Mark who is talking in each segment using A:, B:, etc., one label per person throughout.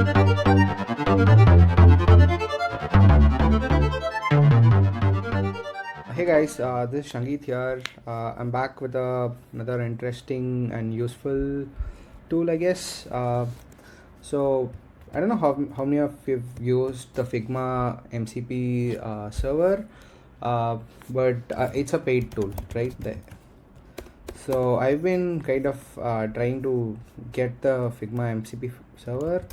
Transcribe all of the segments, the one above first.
A: Hey guys, this is Shangit here. I'm back with another interesting and useful tool, I guess. So I don't know how many of you've used the Figma MCP server, but it's a paid tool, right? So I've been kind of trying to get the Figma MCP server,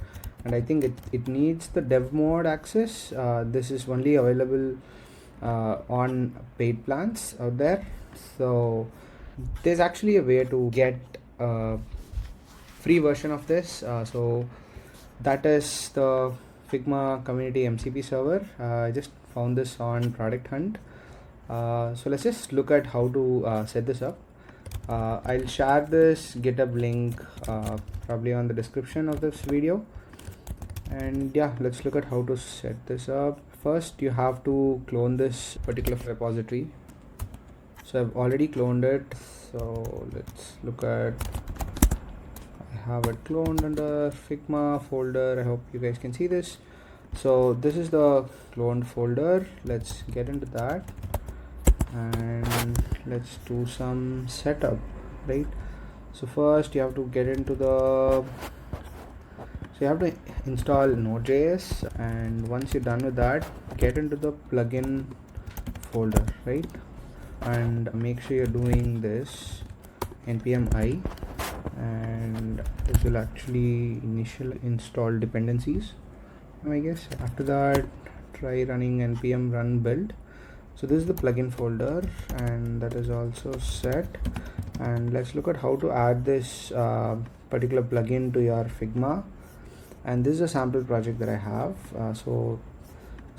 A: and I think it needs the dev mode access. This is only available on paid plans out there. So there's actually a way to get a free version of this. So that is the Figma community MCP server. I just found this on Product Hunt. So let's just look at how to set this up. I'll share this GitHub link probably on the description of this video. And yeah, let's look at how to set this up. First, you have to clone this particular repository. So I've already cloned it. So let's look at, I have it cloned under Figma folder. I hope you guys can see this. So this is the cloned folder. Let's get into that and let's do some setup, right? So first you have to get into the, so you have to install Node.js, and once you're done with that, get into the plugin folder, right? And make sure you're doing this npm i, and this will actually initial install dependencies, I guess. After that, try running npm run build. So this is the plugin folder, and that is also set. And let's look at how to add this particular plugin to your Figma. And this is a sample project that I have. So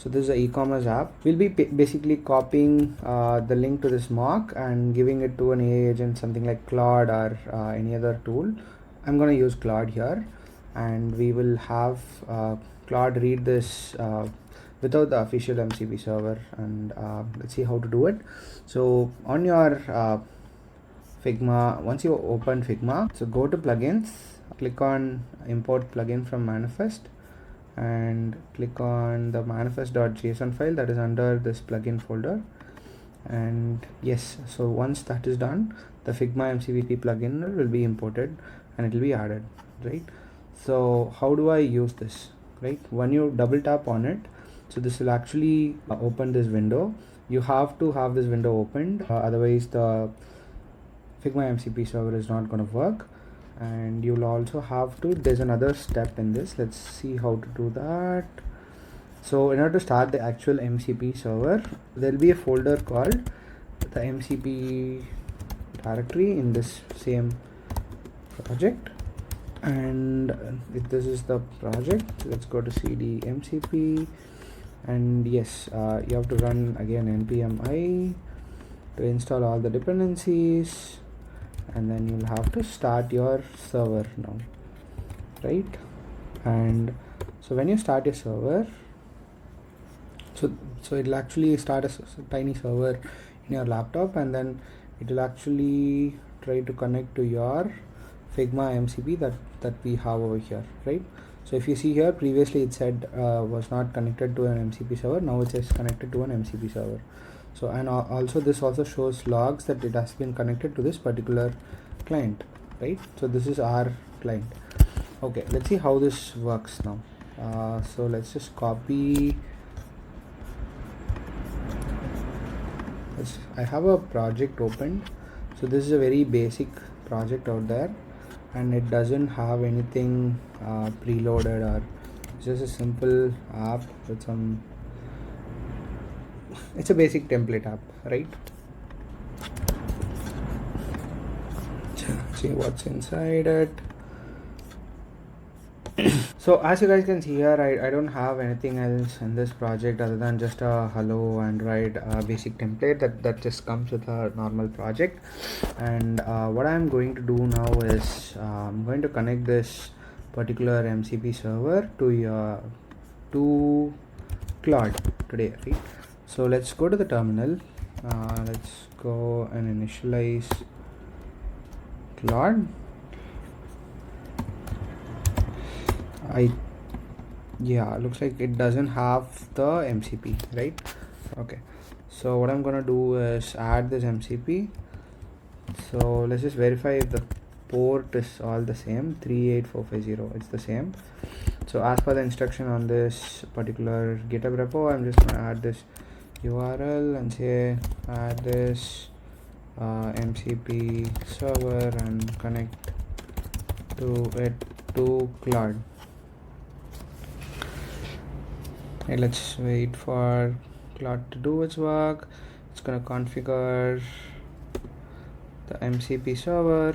A: this is an e-commerce app. We'll be basically copying the link to this mock and giving it to an AI agent, something like Claude or any other tool. I'm going to use Claude here, and we will have Claude read this without the official MCP server, and let's see how to do it. So on your Figma, once you open Figma, so go to plugins, click on import plugin from manifest, and click on the manifest.json file that is under this plugin folder. And yes, so once that is done, the Figma MCP plugin will be imported and it will be added, right? So how do I use this, right? When you double tap on it, so this will actually open this window. You have to have this window opened, otherwise the Figma MCP server is not going to work. And you'll also have to, there's another step in this. Let's see how to do that. So in order to start the actual MCP server, there'll be a folder called the MCP directory in this same project. And if this is the project, let's go to cd mcp, and yes, you have to run again npm i to install all the dependencies, and then you'll have to start your server now, right? And so when you start your server, so it'll actually start a tiny server in your laptop, and then it will actually try to connect to your Figma MCP that we have over here, right? So if you see here, previously it said was not connected to an MCP server. Now it says connected to an MCP server. So, and also this also shows logs that it has been connected to this particular client, right? So this is our client. Okay, let's see how this works now. So let's just copy. I have a project opened. So this is a very basic project out there, and it doesn't have anything preloaded, or it's just a simple app with some, it's a basic template app, right? See what's inside it. So as you guys can see here, I don't have anything else in this project other than just a hello Android basic template that just comes with a normal project. And what I'm going to do now is I'm going to connect this particular MCP server to Claude today, right? So let's go to the terminal. Let's go and initialize Claude. I Yeah, looks like it doesn't have the MCP, right? Okay, so what I'm gonna do is add this MCP. So let's just verify if the port is all the same. 38450, it's the same. So as per the instruction on this particular GitHub repo, I'm just gonna add this URL and say add this MCP server and connect to it to Claude. Okay, let's wait for Claude to do its work. It's gonna configure the MCP server.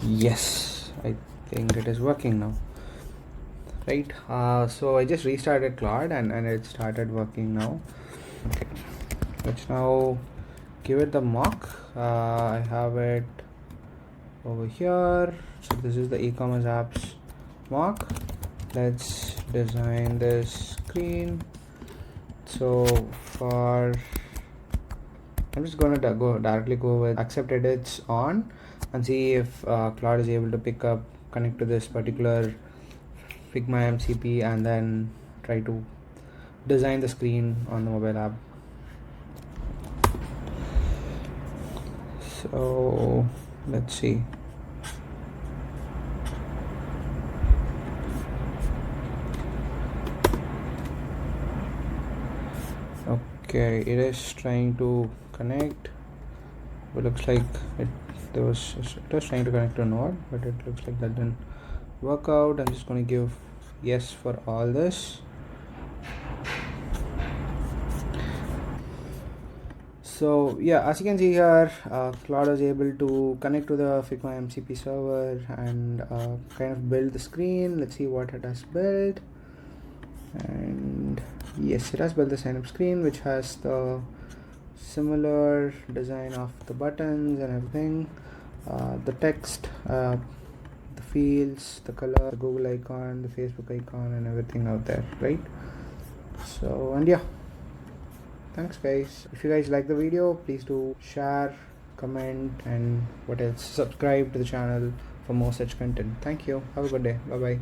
A: Yes, I think it is working now, right? So I just restarted Claude and it started working now. Okay, let's now give it the mock. I have it over here. So this is the e-commerce apps mock. Let's design this screen. So for I'm just gonna directly go with accept edits on and see if Claude is able to pick up, connect to this particular Figma MCP and then try to design the screen on the mobile app. So let's see. Okay, it is trying to connect. It looks like it was trying to connect to a node, but it looks like that didn't work out. I'm just going to give yes for all this. So yeah, as you can see here, Claude is able to connect to the Figma MCP server and kind of build the screen. Let's see what it has built. And yes, it has built the sign up screen, which has the similar design of the buttons and everything, the text, the fields, the color, the Google icon, the Facebook icon, and everything out there, right? So, and yeah, thanks guys. If you guys like the video, please do share, comment, and what else, subscribe to the channel for more such content. Thank you. Have a good day. Bye bye.